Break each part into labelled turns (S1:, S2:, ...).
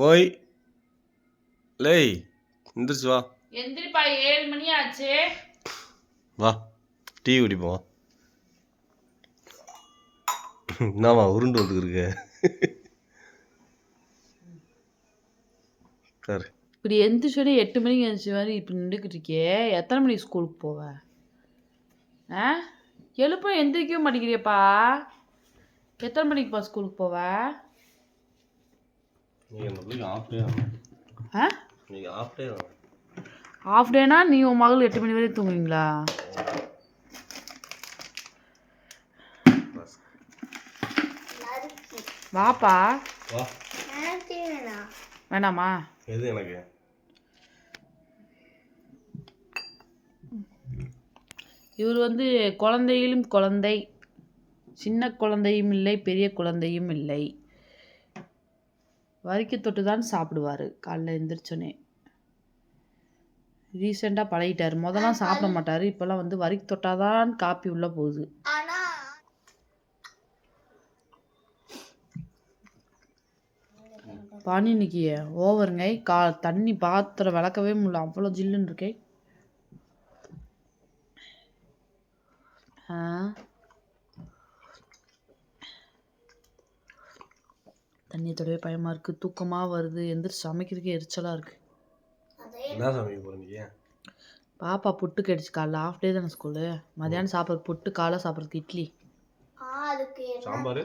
S1: ஓய் லேய் எந்திரிச்சு வா.
S2: எந்திரிப்பா 7 மணி ஆச்சு.
S1: வா டீ குடிப்போம். என்னம்மா உருண்டு வந்துருக்கு சார்.
S2: இப்படி எந்திரிச்சோடே 8 மணிக்கு எழுந்துச்சு மாதிரி இப்படி நின்றுக்கிட்டு இருக்கே. எத்தனை மணிக்கு ஸ்கூலுக்கு போவ? எழுப்ப எந்திரிக்கவே மாட்டேங்கிறியப்பா. எத்தனை மணிக்குப்பா ஸ்கூலுக்கு போவ? ஆஃப் டேனா நீ உன் மகள் 8 மணி வரையும் தூங்குவீங்களா? வாப்பா. வேணாமா?
S1: எது எனக்கு?
S2: இவர் குழந்தையிலும் குழந்தை, சின்ன குழந்தையும் இல்லை பெரிய குழந்தையும் இல்லை. வரிக்கு தொட்டு தான் சாப்பிடுவார் காலைல எழுந்திரிச்சோன்னே. ரீசெண்டாக பழகிட்டார். முதல்லாம் சாப்பிட மாட்டார். இப்போல்லாம் வரிக்கு தொட்டாதான் காப்பி உள்ளே போகுது. பனி இன்னைக்கு ஓவருங்க. தண்ணி பாத்திரம் விளக்கவே முடியல, அவ்வளோ ஜில்லுன்னு இருக்கே. தண்ணியை தொடவே பயமாக இருக்குது. தூக்கமாக வருது. எந்திரிச்சு சமைக்கிறதுக்கே எரிச்சலாக இருக்குது.
S1: என்ன சமைக்க போறீங்க?
S2: பாப்பா புட்டு கடிச்சு. காலைல ஆஃப் டே தானே ஸ்கூலு. மதியானம் சாப்பிட்றது புட்டு, காலை சாப்பிட்றதுக்கு இட்லி.
S1: சாம்பார்.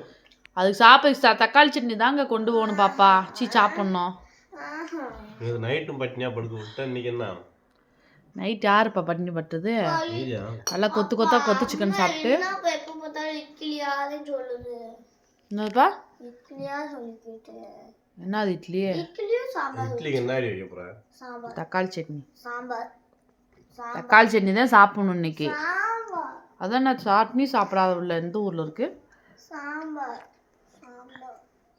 S2: அதுக்கு சாப்பிட தக்காளி சட்னி தாங்க கொண்டு போகணும் பாப்பா. சாப்பிட்ணும்.
S1: நைட்டும் பட்டினியா படுக்க விட்டா இன்னைக்கு என்ன?
S2: நைட் யாருப்பா பட்டினி பட்டுறது? நல்லா கொத்து சிக்கன் சாப்பிட்டு. என்னதுப்பா? என்னது இட்லி? தக்காளி சட்னி. தக்காளி சட்னி தான் சாப்பிடணும் இன்னைக்கு. அதான் நான் சட்னி சாப்பிடாத உள்ள எந்த ஊர்ல இருக்கு?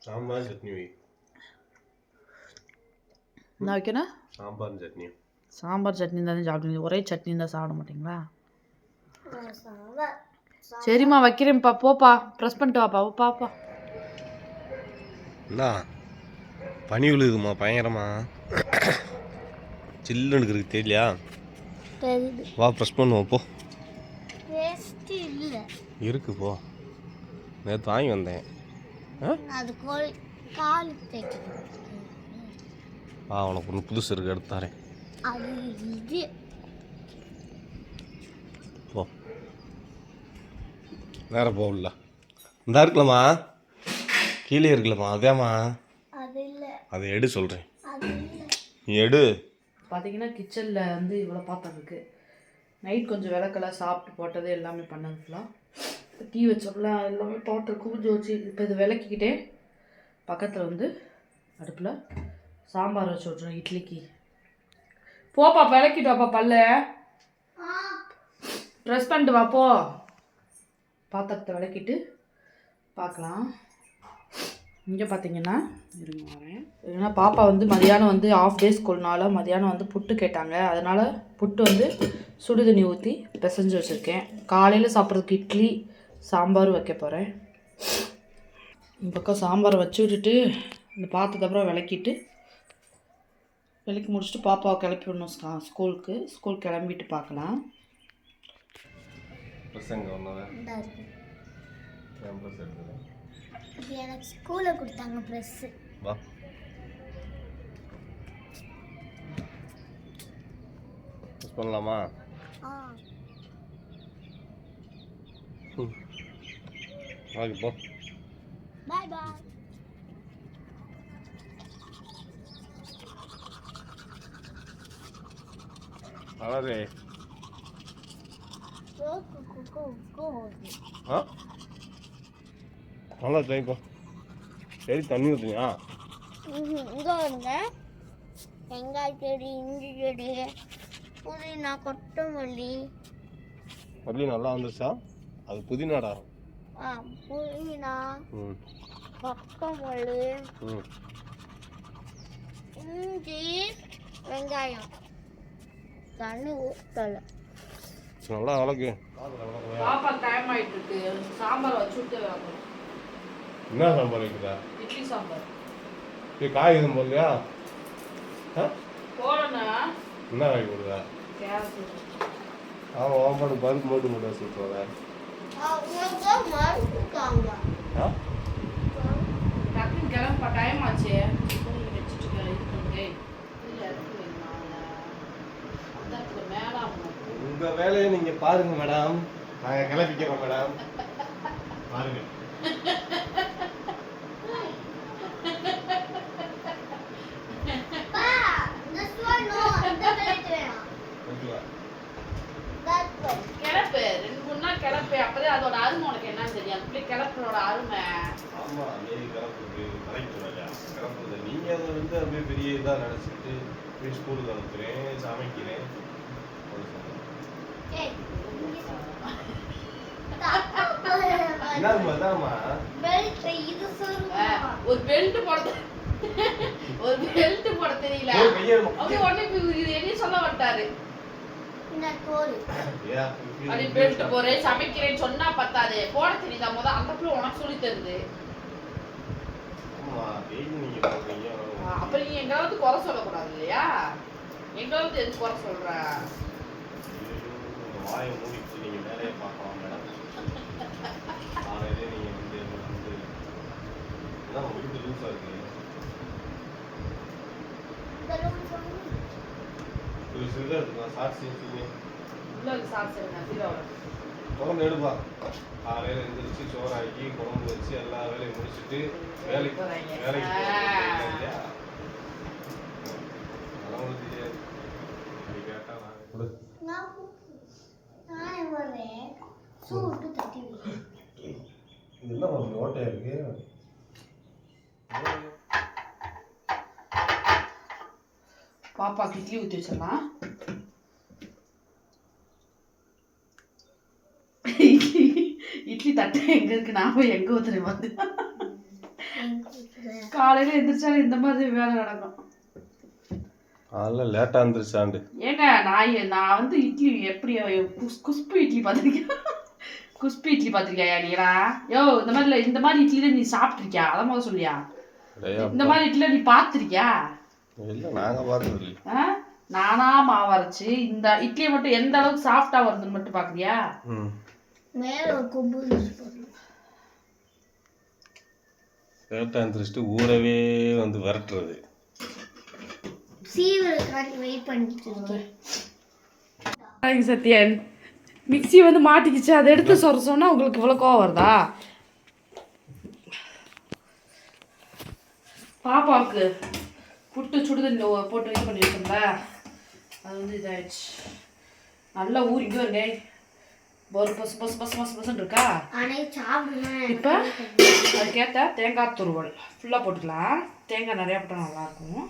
S1: சாம்பார் சட்னி வை.
S2: என்ன வைக்கணும்?
S1: சாம்பார் சட்னி.
S2: சாம்பார் சட்னி தான் சாப்பிடுவீங்க. ஒரே சட்னி தான் சாப்பிட மாட்டீங்களா? சரிம்மா வைக்கிறேன்ப்பா. போப்பா ப்ரெஸ் பண்ணிட்டு வாப்பா. பாப்பா
S1: என்ன பனி விழுகுதுமா பயங்கரமா? சில்லுன்னு இருக்கு தெரியலையா? வா ப்ரெஸ் பண்ணுவோம் போ. இருக்கு போ. நேற்று வாங்கி வந்தேன். உனக்கு ஒன்று புதுசு இருக்கு, எடுத்தாரேன் போ. வேற போகல. இந்த இருக்கலாமா? கீழே இருக்கலாமா? அதேம்மா அதை எடு சொல்கிறேன். நீ எடு.
S2: பார்த்தீங்கன்னா கிச்சனில் இவ்வளோ பாத்திரம் இருக்குது. நைட் கொஞ்சம் விளக்கெல்லாம் சாப்பிட்டு போட்டது எல்லாமே பண்ணதுலாம். டீ வச்சோம்ல எல்லாமே பாத்திரம் குவிஞ்சு வச்சு. இப்போ இது விளக்கிக்கிட்டே பக்கத்தில் அடுப்பில் சாம்பார் வச்சு விட்ருவோம் இட்லிக்கு. போப்பா விளக்கிட்டு வாப்பா. பல்ல ப்ரெஸ் பண்ணிட்டு வாப்போ. பாத்திரத்தை விளக்கிட்டு பார்க்கலாம். இங்கே பார்த்தீங்கன்னா இருங்க வரேன். ஏன்னா பாப்பா மதியானம் ஆஃப் டே ஸ்கூல்னால மதியானம் புட்டு கேட்டாங்க. அதனால் புட்டு சுடுதண்ணி ஊற்றி பிசைஞ்சு வச்சுருக்கேன். காலையில் சாப்பிட்றதுக்கு இட்லி சாம்பார் வைக்க போகிறேன். இந்த பக்கம் சாம்பாரை வச்சு விட்டுட்டு இந்த பாத்திரத்தை அப்புறம் விளக்கி முடிச்சுட்டு பாப்பாவை கிளப்பி விடணும் ஸ்கூலுக்கு. ஸ்கூல் கிளம்பிட்டு பார்க்கலாம்.
S3: எனக்கு ஸ்கூலில் கொடுத்தாங்க ப்ரெஸ்ஸு.
S1: வா ப்ரெஸ் பண்ணலாமா? வாங்க போ.
S3: பாய் பாய்.
S1: அழகே. நல்லா ட்ரைப்போ. சரி தண்ணி ஊற்றுனியா?
S3: இங்கே வருங்க. வெங்காய செடி, இஞ்சி செடி, புதினா, கொத்தமல்லி.
S1: மல்லி நல்லா வந்துருச்சா? அது புதினாடா.
S3: புதினா, கொத்தமல்லி, இஞ்சி, வெங்காயம். தண்ணி ஊற்றலை.
S1: நல்லா வளர்க்கு.
S2: பாப்பா டைம் ஆயிட்டு இருக்கு. சாம்பார் வச்சு விட்டு
S1: என்ன சாம்பார் வைக்கிறா?
S2: இட்லி சாம்பார்.
S1: இது காய் எதுவும் போடலையா?
S2: போடணும்.
S1: என்ன காய் போடுதா? அவன் ஓம்பாடு பருப்பு மட்டும் சொல்லுவாங்க.
S2: டக்குன்னு கிளம்ப டைம் ஆச்சு.
S1: உங்க வேலையை நீங்க பாருங்க மேடம். நாங்க கிளப்பிக்கிறோம் மேடம். பாருங்க.
S2: கிளப்பு 2-3 நாள் கிளப்பு. அப்பதான் அதோட அருமை உனக்கு என்ன தெரியும். அந்த பிள்ளை கிளப்புறோட அருமை.
S1: ஆமா, நீ கிளப்புக்கு கரெக்ட் இல்லையா? கிளப்புறது நீங்க அதை வந்து அப்படியே பெரிய இதா நினைச்சிட்டு போய் ஸ்கூலுக்கு அனுப்புறேன், சமைக்கிறேன்.
S2: ஒரு பெல்ட் போட தெரியல. என்ன சொல்ல மாட்டாரு. பெல்ட் போறேன் சமைக்கிறேன்னு சொன்னா பத்தாது. போட தெரியுதா முதல் அந்த பிள்ளை உனக்கு சொல்லி தருது. அப்ப நீ எங்காவது குறை சொல்லக்கூடாது இல்லையா? எங்காவது எது குறை சொல்ற?
S1: வாயை மூடிட்டு நீங்க வேலையை பார்க்கலாம் மேடம். காலையிலே நீங்க வந்து இதான் உங்களுக்கு லூஸா இருக்கு. ஒரு சில எடுத்துக்கலாம். சாட்சி
S2: உள்ள சாட்சி
S1: குழம்பு எடுப்பா. காலையில எழுந்திரிச்சு சோறாக்கி குழம்பு வச்சு எல்லா வேலையும் முடிச்சுட்டு வேலைக்கு இல்லையா? அதெல்லாம் தெரியாது. அப்படி கேட்டா நான் கொடு. இது என்ன ஒரு ஓட்டையா இருக்கு?
S2: பாப்பாக்கு இட்லி ஊற்றி வச்சிடலாம். இட்லி தட்டை எங்க இருக்கு? நான் போய் எங்க ஊத்துறேன் வந்து. காலையில எந்திரிச்சாலும் இந்த மாதிரி வேலை நடக்கும்.
S1: அதெல்லாம் லேட்டா இருந்துருச்சாண்டு.
S2: ஏங்க நான் வந்து இட்லி எப்படி குஸ்பு இட்லி பார்த்துருக்கேன். குஸ்பு இட்லி பார்த்துருக்கியா நீங்களா? யோ இந்த மாதிரி இட்லி தான் நீ சாப்பிட்ருக்கியா? அதை முதல் சொல்லியா? இந்த மாதிரி இட்லி நீ பார்த்துருக்கியா?
S1: இல்லை, நாங்கள் பார்த்தது இல்லை.
S2: நானா மாவு அரைச்சு இந்த இட்லியை மட்டும் எந்த அளவுக்கு சாஃப்டா வருதுன்னு மட்டும் பார்க்குறியா?
S3: மேல ஒரு கொம்பு
S1: லேட்டா இருந்துட்டு ஊறவே வந்து விரட்டுறது.
S3: வெயிட் பண்ணிட்டு
S2: சத்யன் மிக்ஸி வந்து மாட்டிக்கிச்சு. அதை எடுத்து சொன்னா உங்களுக்கு இவ்வளோ கோவம் வருதா? பாப்பாவுக்கு புட்டு சுடுதண்ணி போட்டு இது பண்ணி வச்சோம்ல, அது வந்து இதாகிடுச்சு. நல்லா ஊறிங்க வருங்க. ஒரு பசு பசு பசு பசு பசுன்னு இருக்கா. இப்போ அதுக்கேற்ற தேங்காய் துருவல் ஃபுல்லாக போட்டுக்கலாம். தேங்காய் நிறையா போட்டால் நல்லாயிருக்கும்.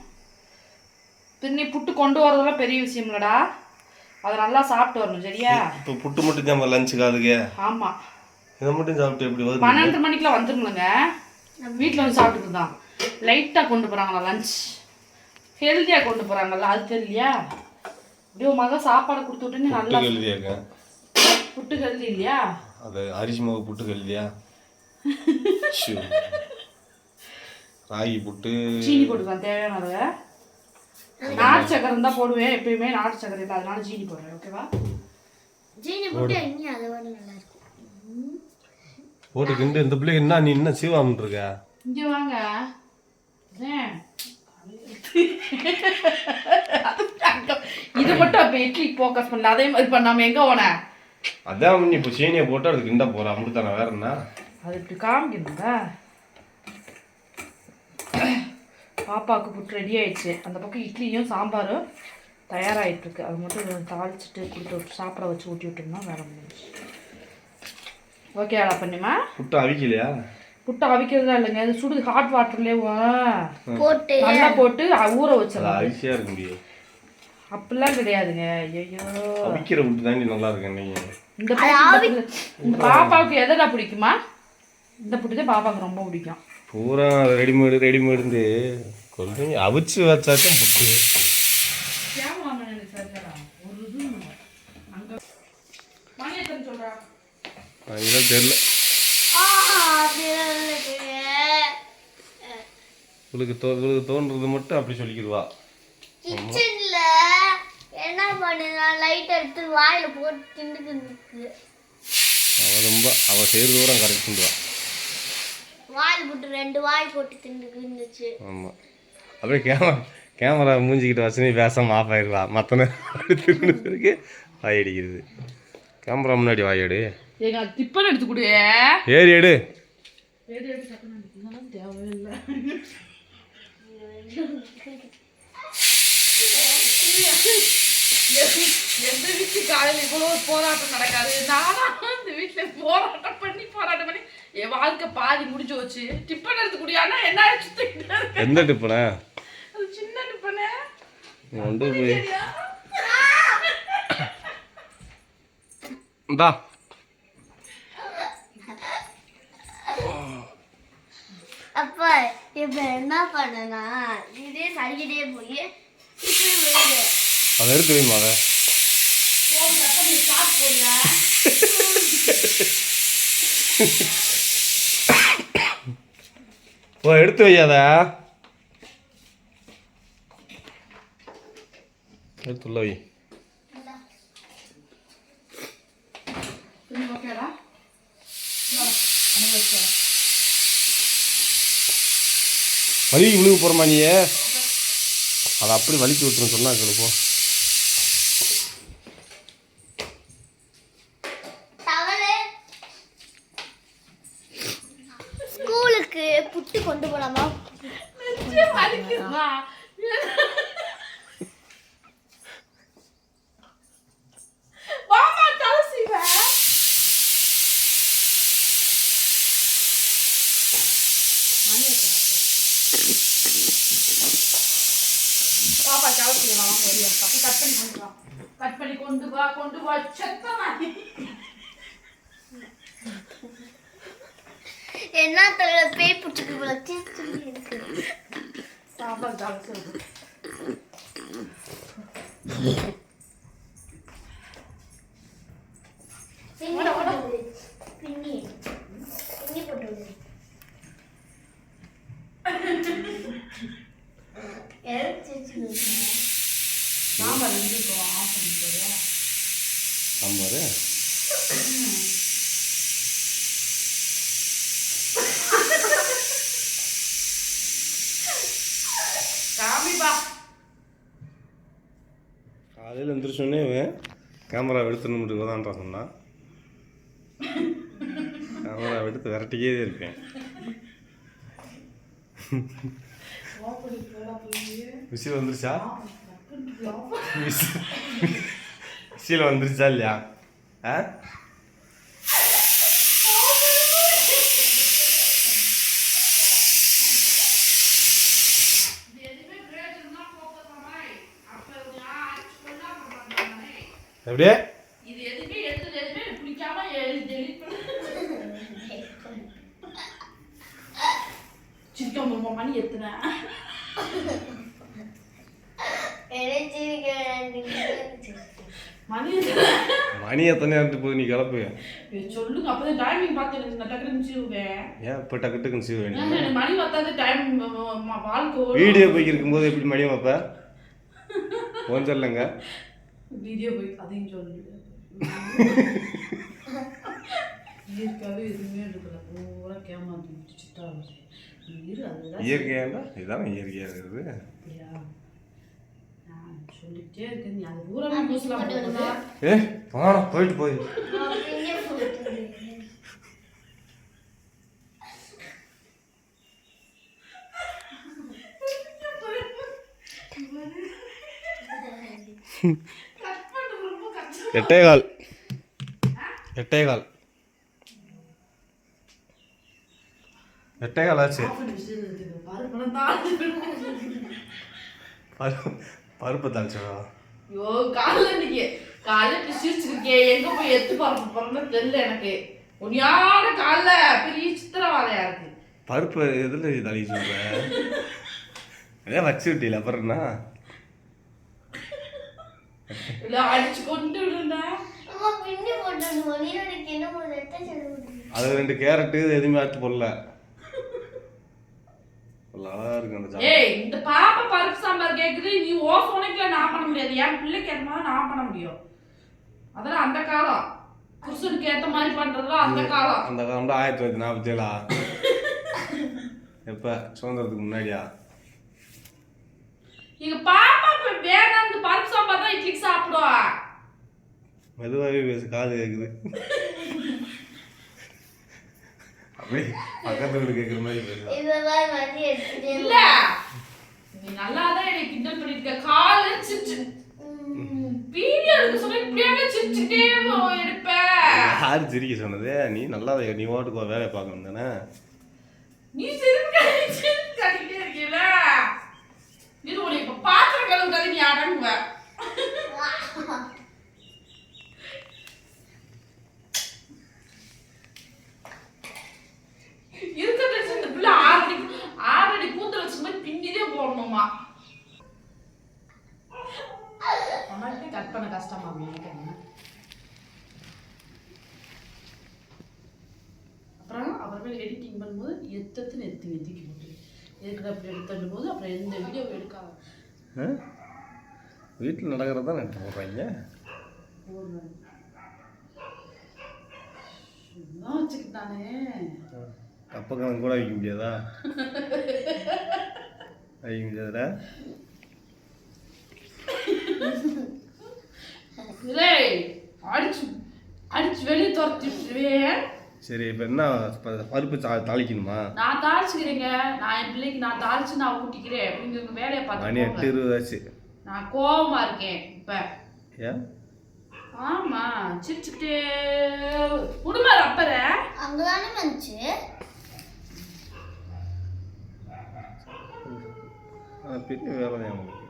S2: பின்னி புட்டு கொண்டு வரதெல்லாம் பெரிய விஷயம் இல்லடா. அதை நல்லா சாப்பிட்டு வரணும். சரியா?
S1: இப்போ புட்டு மட்டும் தான் லஞ்சு காலுக்கு.
S2: ஆமாம்,
S1: இதை மட்டும் சாப்பிட்டு எப்படி வருது?
S2: 12 மணிக்கெலாம் வந்துருங்களேங்க. வீட்டில் வந்து சாப்பிட்டுட்டு தான் லைட்டாக கொண்டு போகிறாங்களா லஞ்ச். ஹெல்த்தியாக கொண்டு போகிறாங்கல்ல, அது தெரியலையா? அப்படியே மகன் சாப்பாடை கொடுத்து விட்டு நல்லா
S1: ஹெல்த்தியாங்க.
S2: புட்டு ஹெல்தி இல்லையா?
S1: அது அரிசி மாவு புட்டு ஹெல்த்தியா? ராகி புட்டு
S2: சீனி போட்டுக்கலாம் தேவையானதை. நாட்டு சக்கரை இருந்தால் போடுவேன். எப்பயுமே நாட்டு சக்கரை இல்லை, அதனால சீனி போடுவேன். ஓகேவா?
S3: சீனி போட்டு இன்னும் அதை விட நல்லா இருக்கும்.
S1: போட்டுக்கிண்டு இந்த பிள்ளைக்கு என்ன நீ என்ன சீவாமன் இருக்க?
S2: இங்கே வாங்க. இது மட்டும் அப்போ இட்லி ஃபோக்கஸ் பண்ணல, அதே மாதிரி பண்ணாமல் எங்கே போன?
S1: அதான் நீ இப்போ சீனியை போட்டு அதுக்கு கிண்டா போகிற அப்படித்தானே, வேற என்ன?
S2: அது இப்படி காமிக்கணுங்க. பாப்பாவுக்கு புட்டு ரெடி ஆயிடுச்சு. அந்த பக்கம் இட்லியும் சாம்பாரும் தயாராகிட்டுருக்கு. அது மட்டும் தாளிச்சிட்டு கொடுத்து விட்டு சாப்பிட வச்சு ஊட்டி விட்டோம்னா வேலை முடிஞ்சிச்சு. ஓகேடா பண்ணிமா?
S1: புட்டு அவிக்கலையா?
S2: புட்டு அவிக்கிறதா இல்லைங்க, அது சுடு ஹாட் வாட்டர்லேயே
S3: போட்டு
S2: நல்லா போட்டு ஊற வச்சிடலாம்.
S1: அரிசியாக இருக்க முடியும்.
S2: அப்படிலாம் கிடையாதுங்க. ஐயோ,
S1: அவிக்கிற புட்டு தாண்டி நல்லா இருக்கு.
S2: இந்த பாப்பாவுக்கு எதடா பிடிக்குமா? இந்த புட்டு தான் பாப்பாவுக்கு ரொம்ப பிடிக்கும்.
S1: பூரா ரெடிமேடு கொஞ்சம் அவிச்சு வச்சாச்சும் புட்டு. இதெல்லாம் தெரியல. இவளுக்கு தோன்றது மட்டும் அப்படி சொல்லிக்கிடுவா.
S3: கிச்சன்ல என்ன பண்ணுனா லைட் எடுத்து வாயில போட்டு தின்னுக்கு.
S1: அவள் செய்கிறது தூரம் கரெக்ட் பண்ணுவா.
S3: வாயில் போட்டு 2 வாய் போட்டு தின்னுக்கு இருந்துச்சு.
S1: ஆமாம், அப்படியே கேமரா மூஞ்சிக்கிட்டு வசனி பேசாமல் ஆஃப் ஆயிடுவா. மற்றன திருநதுக்கு வாய் அடிக்கிறது. கேமரா முன்னாடி வாய் எடு.
S2: எங்க டிப்பன் எடுத்து கொடு.
S1: ஏறி எடு.
S2: தேவையில்லை. எந்த வீட்டு காலையில் இவ்வளோ போராட்டம் நடக்காது. நானா இந்த வீட்டில் போராட்டம் பண்ணி என் வாழ்க்கை பாதி முடிஞ்சு வச்சு. டிப்பன் எடுத்து குடியானா என்ன சுத்திக்கிட்டு?
S1: எந்த டிப்பனா?
S2: அது சின்ன டிப்பனே
S1: கொண்டு போய் இந்தா.
S3: அப்பா இப்ப என்ன பண்ணனா இதே சரிக்கிட்டே போய்
S1: அதை எடுத்து வைமா. அதை எடுத்து வையாத. எடுத்து உள்ள வை. வலி விழுவு போகிறமா நீ? அதை அப்படி வலிக்கு விட்டுருன்னு சொன்னா கேளுப்போம்.
S3: ஸ்கூலுக்கு புட்டு கொண்டு போலாமா?
S2: பாப்பா கலசிக்கலாம். கட் பண்ணி கொண்டு வா செத்தமா.
S3: என்ன தலை பேய் புடிச்சுக்கு போல இருக்கு.
S2: பாப்பா கலசி
S3: பின்னி போட்டு
S2: சாம்பார் வந்துருக்கோம். ஆஃப் பண்ணிட்டு
S1: சாம்பார்
S2: காமிப்பா.
S1: காலையில் எழுந்திரிச்சோன்னே கேமரா எடுத்துன்னு தான்டா சொன்னான். கேமரா எடுத்து விரட்டிக்கே இருப்பேன். விசில் வந்துருச்சா? விசில் வந்துருச்சா இல்லையா? ஆ எப்படியே
S2: இது எதுவுமே எடுத்து பிடிக்காம டெலிட் பண்ணு. சிரிக்காம மணி எத்தனை
S1: மணி எத்தனை போய் நீ கிளப்பு
S2: சொல்லுங்க. அப்பதான் டைமிங் பார்த்து டக்குனு சீவுவேன்.
S1: ஏன் இப்போ டக்கு டக்குன்னு சீவ வேண்டிய
S2: மணி பார்த்தாது டைம் வாழ்க்கை.
S1: வீடியோ போய் இருக்கும்போது எப்படி மணி வைப்ப? ஒன்றும் சொல்லுங்க.
S2: வீடியோ போய் அதையும் சொல்லு. இயற்கையாகவே எதுவுமே இருக்கல. பூரா கேமாந்து சிட்டா
S1: இயற்கையாண்டா இதுதான் இயற்கையாக இருக்குது.
S2: அப்படியா? நான் சொல்லிக்கிட்டே இருக்கேன். நீ அது பூராமே பூசலாம்.
S1: ஏ போனோம் போயிட்டு போய் எட்டேகால் ஆச்சு. பருப்பு தாளிச்சா?
S2: ஐயோ காலைல சிரிச்சிருக்கேன். எங்க போய் எத்து பருப்பு போறோம்னு தெரியல எனக்கு. உனியான காலைல பெரிய சித்திரவாதையா இருக்கு.
S1: பருப்பு எதுல தாளி சொல்ற? ஏன் வச்சு விட்டீல அப்புறம் என்ன?
S2: இல்ல அடிச்சு கொண்டு விடுறா.
S3: என்ன
S1: அது 2 கேரட்டு எதுவுமே அறுத்து போடல. நல்லா இருக்கு அந்த சாப்பாடு.
S2: ஏய் இந்த பாப்பா பருப்பு சாம்பார் கேக்குது, நீ ஓ சோனைக்குல நான் பண்ண முடியாது, என் பிள்ளைக்கு ஏத்த மாதிரி நான் பண்ண முடியும். அதெல்லாம் அந்த காலம், புருஷனுக்கு ஏத்த மாதிரி பண்றதுலாம் அந்த காலம்.
S1: அந்த காலம் 1947 எப்ப சுதந்திரத்துக்கு முன்னாடியா?
S2: எங்க பாப்பா வேணாம் இந்த பருப்பு சாம்பார் தான் இட்லிக்கு சாப்பிடுவா.
S1: மெதுவாகவே பேசு, காது கேக்குது. அப்படியே பக்கத்து வீடு கேட்குற மாதிரி பேசு.
S2: இல்ல நீ நல்லாதான் என்னை கிண்டல் பண்ணிருக்க. கால சிரிச்சு வீடியோ எடுக்க சொன்னா இப்படியே சிரிச்சுட்டே எடுப்ப.
S1: யாரு சிரிக்க சொன்னது? நீ நல்லா நீ ஓட்டுக்கு வேலையை பார்க்கணும் தானே.
S2: நீ சிரிச்சுக்கிட்டே இருக்கீல. இது உன்னை இப்ப பாத்திரம் கழுவுறது நீ அடங்குவ. இருக்கிற இந்த பிள்ளை 6 அடி கூந்தல் வச்ச மாதிரி பின்னிதே போடணுமா? அம்மாக்கு கட் பண்ண கஷ்டமா நினைக்கிறேன். அப்புறமேல எடிட்டிங் பண்ணும்போது எத்தனை எத்திக்கி போட்டு எதுக்கு அப்படி எடுத்துடும் போது அப்புறம் எந்த வீடியோ எடுக்காத.
S1: வீட்டில் நடக்கிறது தான் எடுத்து போடுறாங்க.
S2: வச்சுக்கிட்டானே
S1: கப்ப கணக்கு கூட வைக்க முடியாதா? வைக்க முடியாதுடா.
S2: அடிச்சு அடிச்சு வெளியே துரத்திடுவேன்.
S1: சரி இப்போ என்ன பருப்பு தாளிக்கணுமா?
S2: நான் தாளிச்சுக்கிறேங்க. நான் என் பிள்ளைக்கு நான் தாளிச்சு நான் ஊட்டிக்கிறேன். அப்படிங்கிற வேலையை பார்த்து
S1: மணி 8:20 ஆச்சு.
S2: நான் கோவமா இருக்கேன் இப்ப.
S1: ஏன்?
S2: ஆமா சிரிச்சுக்கிட்டே குடும்ப ரப்பர
S3: அங்கதானே வந்துச்சு.
S1: பெரிய வேலை தான் உங்களுக்கு.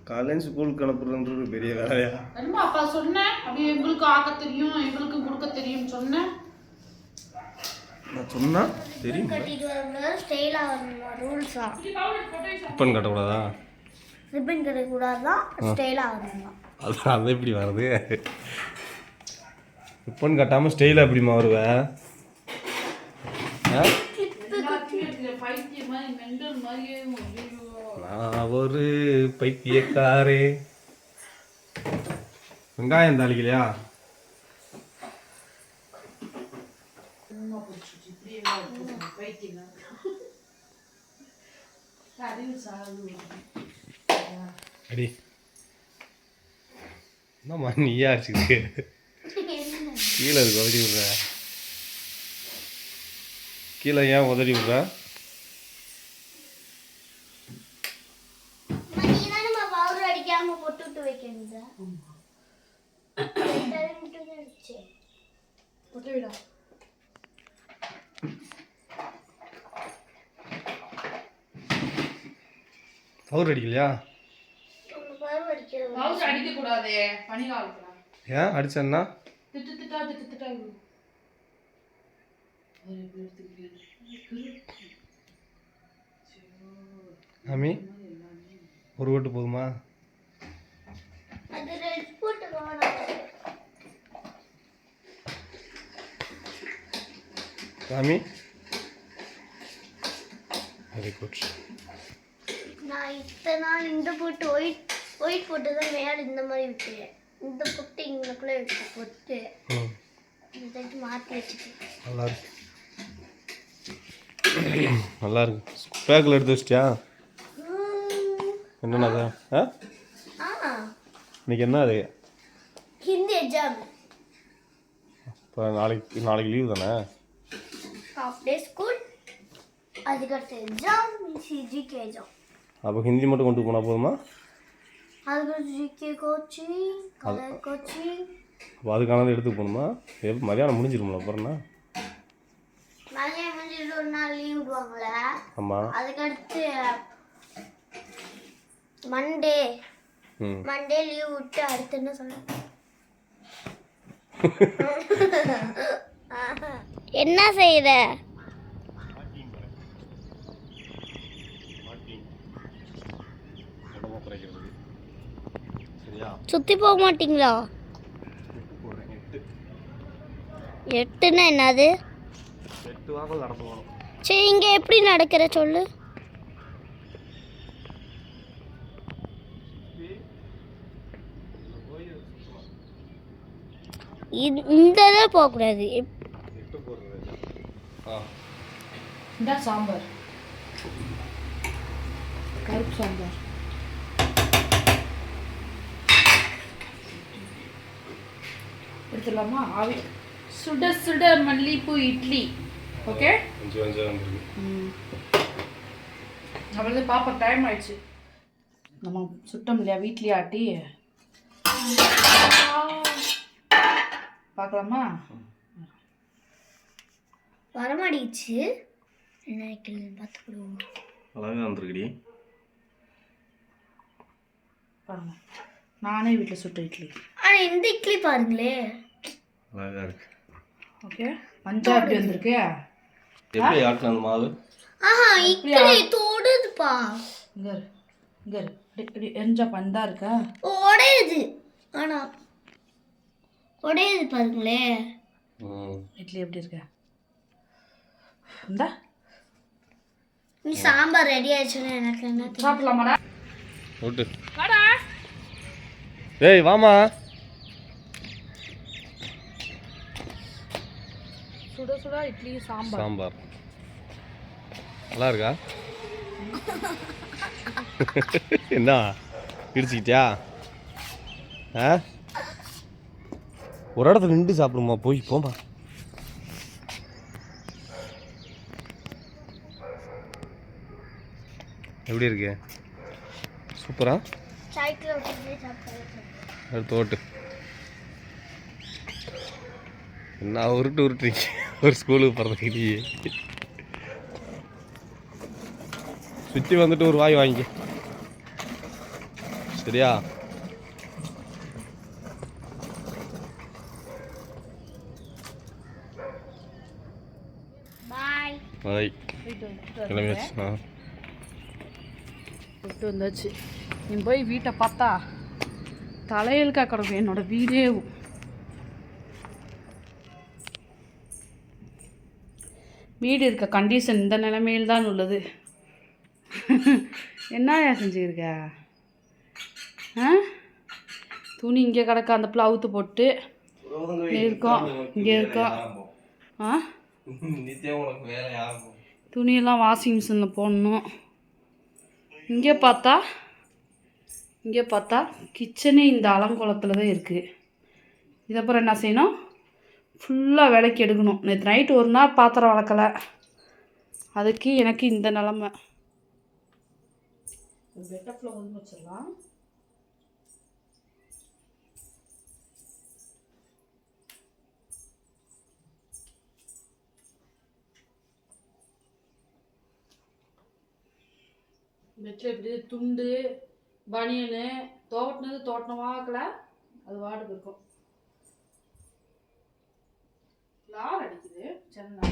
S1: காலேஜ் ஸ்கூலுக்கு அனுப்புறதுன்றது பெரிய வேலையா?
S2: என்னமா அப்பா சொன்னேன், அப்படி எங்களுக்கு ஆக்க தெரியும் எங்களுக்கு கொடுக்க தெரியும் சொன்னேன்.
S1: நான் சொன்னா தெரியும்.
S3: கட்டிட்டு வரணும், ஸ்டைலா வரணும், ரூல்ஸா.
S1: ரிப்பன் கட்டக்கூடாதா?
S3: ரிப்பன் கட்ட கூடாதான், ஸ்டைலா வரணும்.
S1: அது எப்படி வருது? ரிப்பன் கட்டாமல் ஸ்டைலாக எப்படிமா வருவேன்? நான் ஒரு பைத்தியக்காரே. வெங்காயம் தாளிக்கலையா? அடி என்னம்மா நீயா அடிச்சுக்கிட்டு கீழே இருக்கு உதறி விடுற. கீழே ஏன் உதறி விடுற?
S3: பவுடர் அடிக்காம போட்டு வைக்கணும்.
S1: பவுடர் அடிக்கலையா?
S2: அடிக்க கூடாது பனிகாலத்துல.
S1: ஏன் அடிச்சேன்னா
S2: திட்டு திட்டா
S1: ஆமி ஒரு ஓட்டு போதுமா? சாமி வெரி குட்.
S3: நான் இத்தனை நாள் இந்த போட்டு ஒயிட் போட்டு தான் மேலே இந்த மாதிரி விட்டுருவேன். இந்த போட்டு இங்கக்குள்ளே எடுத்து போட்டு இந்த மாற்றி வச்சுட்டேன்.
S1: நல்லா இருக்கு, நல்லா இருக்கு. பேக்கில் எடுத்து வச்சிட்டியா? என்னென்ன? இன்னைக்கு என்ன அது?
S3: ஹிந்தி எக்ஸாம்.
S1: இப்போ நாளைக்கு லீவ் தானே?
S3: ஹாஃப் டே ஸ்கூல், அதுக்கடுத்து எக்ஸாம், ஜிகே எக்ஸாம்.
S1: அப்போ ஹிந்தி மட்டும் கொண்டு போனால் போதுமா?
S3: அதுக்கடுத்து ஜிகே கோச்சிங், கலர் கோச்சிங்.
S1: அப்போ அதுக்கானது எடுத்து போகணுமா? எப்போ மதியானம் முடிஞ்சிருமில்ல அப்புறம்னா?
S3: மதியம் முடிஞ்சிட்டு ஒரு நாள் லீவ் விடுவாங்களே.
S1: ஆமாம்.
S3: அதுக்கடுத்து மண்டே லீவ் விட்டு அடுத்து என்ன சொல்ல என்ன செய்யற? சுத்தி போக மாட்டீங்களா? 8ன்னா என்னது?
S1: 8 வாரம் நடந்து போகணும்.
S3: சரி இங்கே எப்படி நடக்கிற சொல்லு. இந்த இதில் போகக்கூடாது.
S2: இந்த சாம்பார் கருப்பு சாம்பார். எடுத்துடலாமா? ஆவி சுட சுட மல்லிப்பூ இட்லி. ஓகே, அவ்வளோ பாப்பா டைம் ஆயிடுச்சு. நம்ம சுட்டம் இல்லையா வீட்லேயே ஆட்டி பார்க்கலாமா?
S3: வரமாடிச்சு. என்ன வைக்கலன்னு பார்த்துக்கிடுவோம்.
S1: அழகாக வந்துருக்குடி.
S2: பாருங்க, நானே வீட்டில் சுட்ட இட்லி.
S3: ஆனால் இந்த இட்லி பாருங்களே,
S1: அழகாக இருக்கு.
S2: ஓகே, பஞ்சாபி வந்திருக்கு.
S1: எப்படி ஆட்டின அந்த மாவு?
S3: ஆஹா இட்லி தோடுதுப்பா.
S2: இங்கே இங்கே எரிஞ்சா பந்தா இருக்கா?
S3: உடையுது. ஆனால் உடையுது பாருங்களே.
S2: இட்லி எப்படி இருக்க? இந்தா
S3: நீ சாம்பார் ரெடி ஆயிடுச்சுன்னு எனக்கு என்ன
S2: சாப்பிடலாமாடா?
S1: விட்டு
S2: வாடா.
S1: ஏய் வாமா.
S2: சுட சுட இட்லி சாம்பார்.
S1: சாம்பார் நல்லா இருக்கா? என்ன இடிச்சுக்கிட்டியா? ஆ, ஒரு இடத்துல நின்று சாப்பிடுமா? போய் போமா. எப்படி இருக்கு? சூப்பரா. அடுத்து ஓட்டு. என்ன உருட்டுறீங்க ஒரு ஸ்கூலுக்கு போகிறதுக்கு? சுற்றி வந்துட்டு ஒரு வாய் வாங்கி சரியா? பாய். கிளம்பியாச்சு.
S2: விட்டு வந்தாச்சு. நீ போய் வீட்டை பார்த்தா தலையெழுக்கா கிடக்கும் என்னோட வீடே. வீடு இருக்க கண்டிஷன் இந்த நிலைமையில் தான் உள்ளது. என்னயா செஞ்சுருக்க? துணி இங்கே கிடக்க, அந்த பிளவுத்து போட்டு இருக்கோம், இங்கே இருக்கோம். துணியெல்லாம் வாஷிங் மிஷினில் போடணும். இங்கே பார்த்தா கிச்சனே இந்த அலங்கோலத்தில் தான் இருக்குது. இதப்புறம் என்ன செய்யணும்? ஃபுல்லாக விளக்கி எடுக்கணும். நேற்று நைட்டு ஒரு நாள் பாத்திரம் வளர்க்கலை, அதுக்கு எனக்கு இந்த நிலமை. வெட்டப்பில் ஒன்று வச்சிடலாம். பெட்டில் எப்படி துண்டு பனியனு தோட்டினவாக்கல அது வாட்டுக்கு இருக்கும். லார் அடிக்குது சென்னை.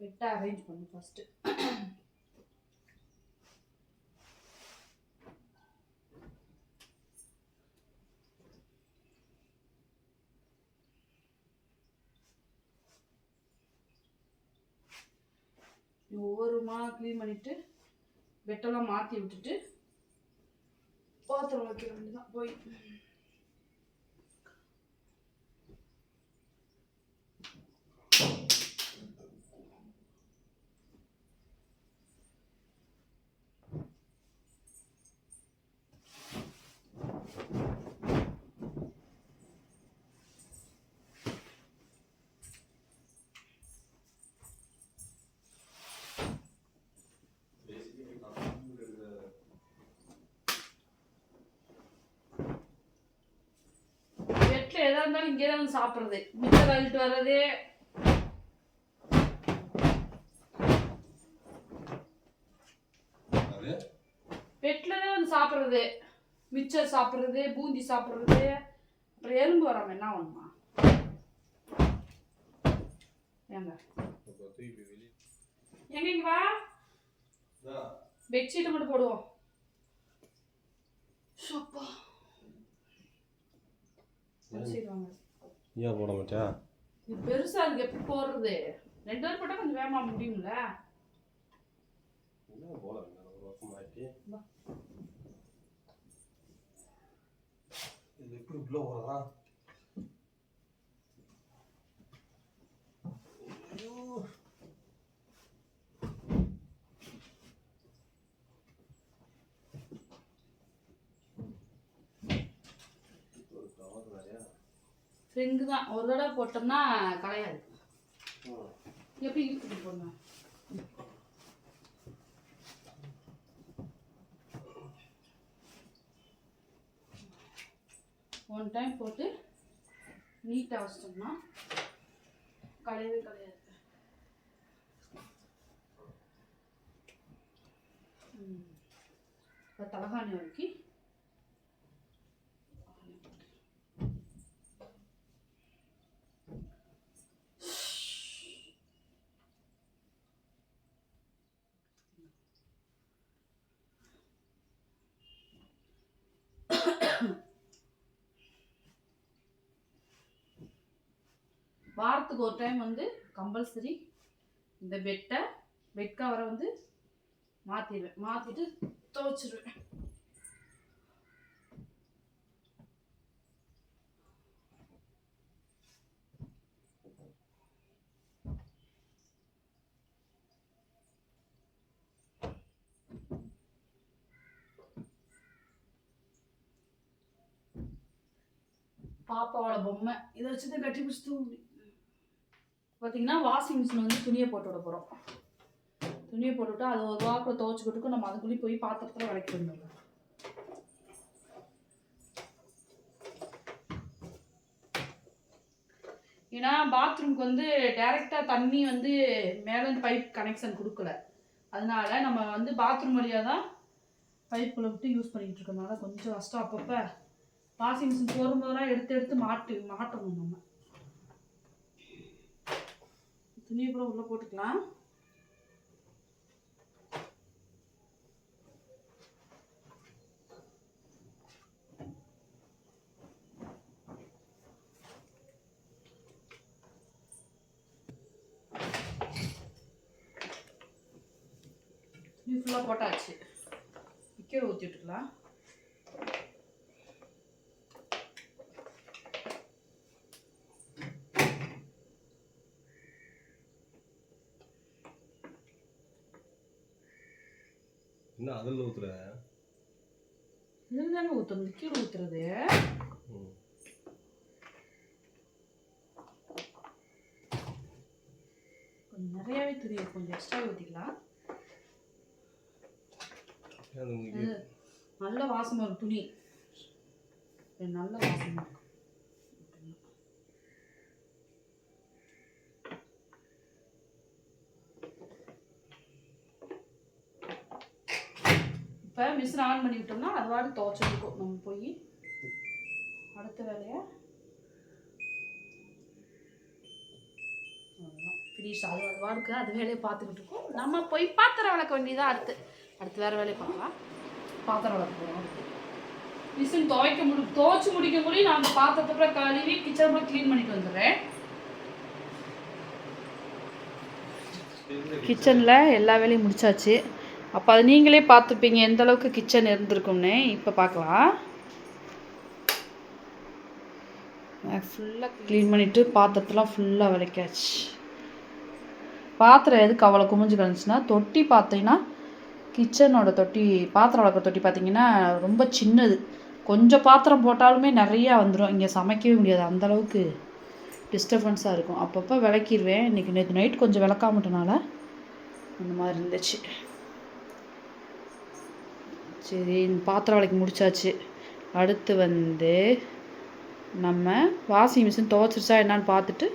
S2: பெட்டை அரேஞ்ச் பண்ணு ஃபஸ்ட்டு. ஒவ்வொரு க்ளீன் பண்ணிவிட்டு பெட்டெல்லாம் மாற்றி விட்டுட்டு பாத்திரம் வைக்க வேண்டியதான் போய். எதா இருந்தாலும் இங்கே தான் வந்து சாப்பிட்றது, மிச்சம் அழுட்டு வர்றது. பெட்டில் தான் வந்து சாப்பிட்றது. மிச்சர் சாப்பிட்றது, பூந்தி சாப்பிட்றது, அப்புறம் எறும்பு வராமல் என்ன ஆகணுமா? ஏங்க எங்க இங்க வா, பெட்ஷீட்டை மட்டும் போடுவோம்.
S1: ஏன் போட மாட்டா?
S2: இது பெருசா இருக்கு, எப்படி போடுறது? 2 பேர் போட்டா கொஞ்சம் வேகமா முடியும்ல.
S1: என்ன போல ஒரு வருஷம் ஆயிட்டு இது எப்படி உள்ள போறதா?
S2: ஸ்ப்ரிங்கு தான், ஒரு தடவை போட்டோம்னா கலையாது. எப்படி இழுத்துட்டு போங்க. ஒன் டைம் போட்டு நீட்டாக வச்சிட்டோம்னா கலையவே கலையாது. இப்போ தலகாணி வரைக்கும் வாரத்துக்கு ஒரு டைம் வந்து கம்பல்சரி இந்த பெட் கவரை வந்து மாற்றிடுவேன். மாற்றிட்டு துவைச்சிடுவேன். பாப்பாவோட பொம்மை இதை வச்சு தான் கட்டி பிடிச்சிட்டு பார்த்தீங்கன்னா வாஷிங் மிஷின் வந்து துணியை போட்டு விட போகிறோம். துணியை போட்டுவிட்டா அது ஒரு வாக்கில் துவைச்சிக்கிட்டுக்கும் நம்ம அதுக்குள்ளேயே போய் பாத்திரத்தில் விளக்கி வந்துடலாம். ஏன்னா பாத்ரூம்க்கு வந்து டைரெக்டாக தண்ணி வந்து மேலே பைப் கனெக்ஷன் கொடுக்கல. அதனால நம்ம வந்து பாத்ரூம் வழியாக தான் பைப்புக்குள்ளே விட்டு யூஸ் பண்ணிக்கிட்டு இருக்கனால கொஞ்சம் கஷ்டம். அப்பப்போ வாஷிங் மிஷின் போகும்போதெல்லாம் எடுத்து மாட்டணும். நம்ம துணியை கூட உள்ளே போட்டுக்கலாம். துணி ஃபுல்லாக போட்டாச்சு. விக்கெட் ஊற்றி விட்டுக்கலாம்.
S1: என்ன அதில் ஊற்றுற?
S2: இதில் தானே ஊற்றணும், லிக்யூட் ஊற்றுறது. கொஞ்சம் நிறையாவே தெரியும், கொஞ்சம் எக்ஸ்ட்ரா ஊற்றிக்கலாம். நல்ல வாசமாக இருக்கும் துணி, நல்ல வாசமாக இருக்கும். இப்போ மிஷின் ஆன் பண்ணி விட்டோம்னா அது வாடி துவைச்சிருக்கோம். நம்ம போய் அடுத்த வேலையை ஃபினிஷ் அது வாடுக்கு அது வேலையை பார்த்துக்கிட்டு இருக்கோம். நம்ம போய் பாத்திரம் விளக்க வேண்டியதான். அடுத்து வேறு வேலையை பார்க்கலாம். பாத்திரம் விளக்க போகிறோம். மிஷின் துவைச்சி முடிக்க முடியும். நான் அந்த பாத்திரத்தை கூட கழுவி கிச்சன் கூட க்ளீன் பண்ணிட்டு வந்துடுறேன். கிச்சனில் எல்லா வேலையும் முடிச்சாச்சு. அப்போ அது நீங்களே பார்த்துப்பீங்க எந்த அளவுக்கு கிச்சன் இருந்திருக்கும்னு. இப்போ பார்க்கலாம். ஃபுல்லாக க்ளீன் பண்ணிவிட்டு பாத்திரத்தெலாம் ஃபுல்லாக விளக்காச்சு. பாத்திரம் எதுக்கு அவ்வளோ குமிஞ்சு கிடந்துச்சுன்னா, தொட்டி பார்த்தீங்கன்னா கிச்சனோட தொட்டி, பாத்திரம் வளர்க்குற தொட்டி பார்த்தீங்கன்னா ரொம்ப சின்னது. கொஞ்சம் பாத்திரம் போட்டாலுமே நிறையா வந்துடும். இங்கே சமைக்கவே முடியாது, அந்தளவுக்கு டிஸ்டர்பன்ஸாக இருக்கும். அப்பப்போ விளக்கிடுவேன். நேற்று நைட் கொஞ்சம் விளக்காமட்டனால அந்த மாதிரி இருந்துச்சு. சரி, பாத்திரம் விளக்கி முடிச்சாச்சு. அடுத்து வந்து நம்ம வாஷிங் மிஷின் துவைச்சிருச்சா என்னான்னு பார்த்துட்டு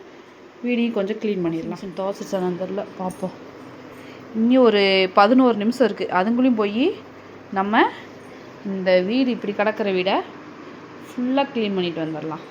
S2: வீடியோ கொஞ்சம் க்ளீன் பண்ணிடலாம். மிஷின் துவைச்சிருச்சா நான் தெரில, பார்ப்போம். இன்னும் ஒரு 11 நிமிஷம் இருக்குது. அதுக்குள்ளேயும் போய் நம்ம இந்த வீடு இப்படி கிடக்கிற வீடை ஃபுல்லாக க்ளீன் பண்ணிட்டு வந்துடலாம்.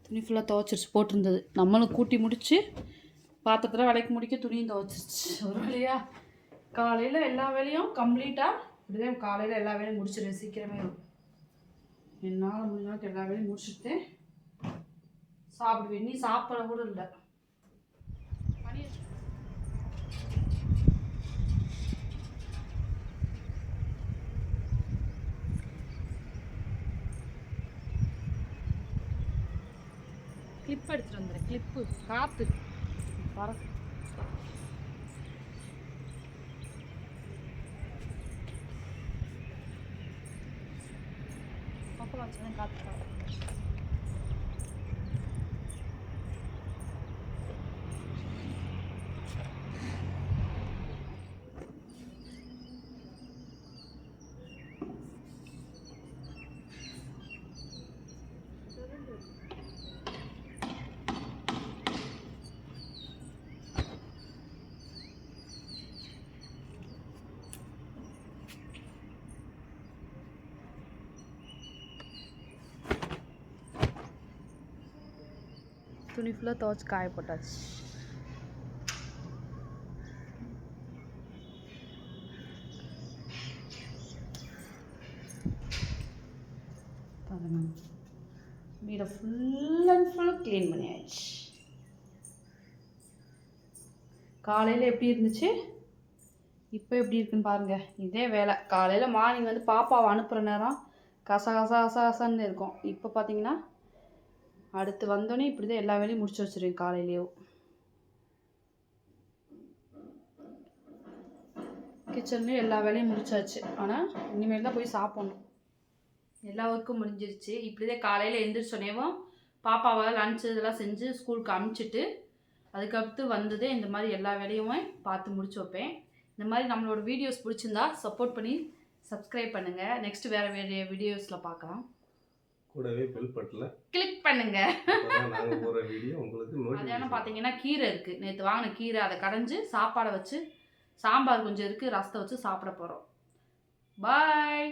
S2: துணி ஃபுல்லாக துவைச்சிருச்சு போட்டிருந்தது. நம்மளும் கூட்டி முடித்து பாத்திரத்தில் விலைக்கு முடிக்க துணியும் துவைச்சிருச்சு. ஒரு வழியா காலையில் எல்லா வேலையும் கம்ப்ளீட்டாக இப்படிதான் காலையில் எல்லா வேலையும் முடிச்சிடுவேன். சீக்கிரமே என்னால் முடிஞ்ச எல்லா வேலையும் முடிச்சுட்டு சாப்பிடுவேன். நீ சாப்பிட கூட இல்லை. கிளிப் எடுத்துகிட்டு வந்துடுறேன். கிளிப்பு காற்று வர அப்போ வச்சுதான் காற்று துணி ஃபுல்லாக துவைச்சி காய போட்டாச்சு. வீடை ஃபுல் அண்ட் ஃபுல் க்ளீன் பண்ணியாச்சு. காலையில் எப்படி இருந்துச்சு, இப்போ எப்படி இருக்குன்னு பாருங்கள். இதே வேலை காலையில் மார்னிங் வந்து பாப்பாவை அனுப்புகிற நேரம் கசகசான்னு இருக்கும். இப்போ பார்த்தீங்கன்னா அடுத்து வந்தோடனே இப்படி தான் எல்லா வேலையும் முடிச்சு வச்சுருவேன் காலையிலேயோ. கிச்சன்லேயும் எல்லா வேலையும் முடிச்சாச்சு. ஆனால் இனிமேல் தான் போய் சாப்பிட்ணும். எல்லா ஒர்க்கும் முடிஞ்சிருச்சு. இப்படி தான் காலையில் எழுந்திரிச்சோன்னேவும் பாப்பாவை லன்ச் இதெல்லாம் செஞ்சு ஸ்கூலுக்கு அனுப்பிச்சிட்டு அதுக்கடுத்து வந்ததே இந்த மாதிரி எல்லா வேலையுமே பார்த்து முடிச்சு வைப்பேன். இந்த மாதிரி நம்மளோட வீடியோஸ் பிடிச்சிருந்தா சப்போர்ட் பண்ணி சப்ஸ்கிரைப் பண்ணுங்கள். நெக்ஸ்ட் வேறு வீடியோஸில் பார்க்கலாம்.
S1: கூடவே பெல் பட்டல
S2: கிளிக் பண்ணுங்க.
S1: நாங்கள் போகிற வீடியோ உங்களுக்கு
S2: மதியானம் பார்த்தீங்கன்னா கீரை இருக்குது. நேற்று வாங்கின கீரை அதை கடைஞ்சி சாப்பாடை வச்சு சாம்பார் கொஞ்சம் இருக்குது, ரசத்தை வச்சு சாப்பிட போகிறோம். பாய்.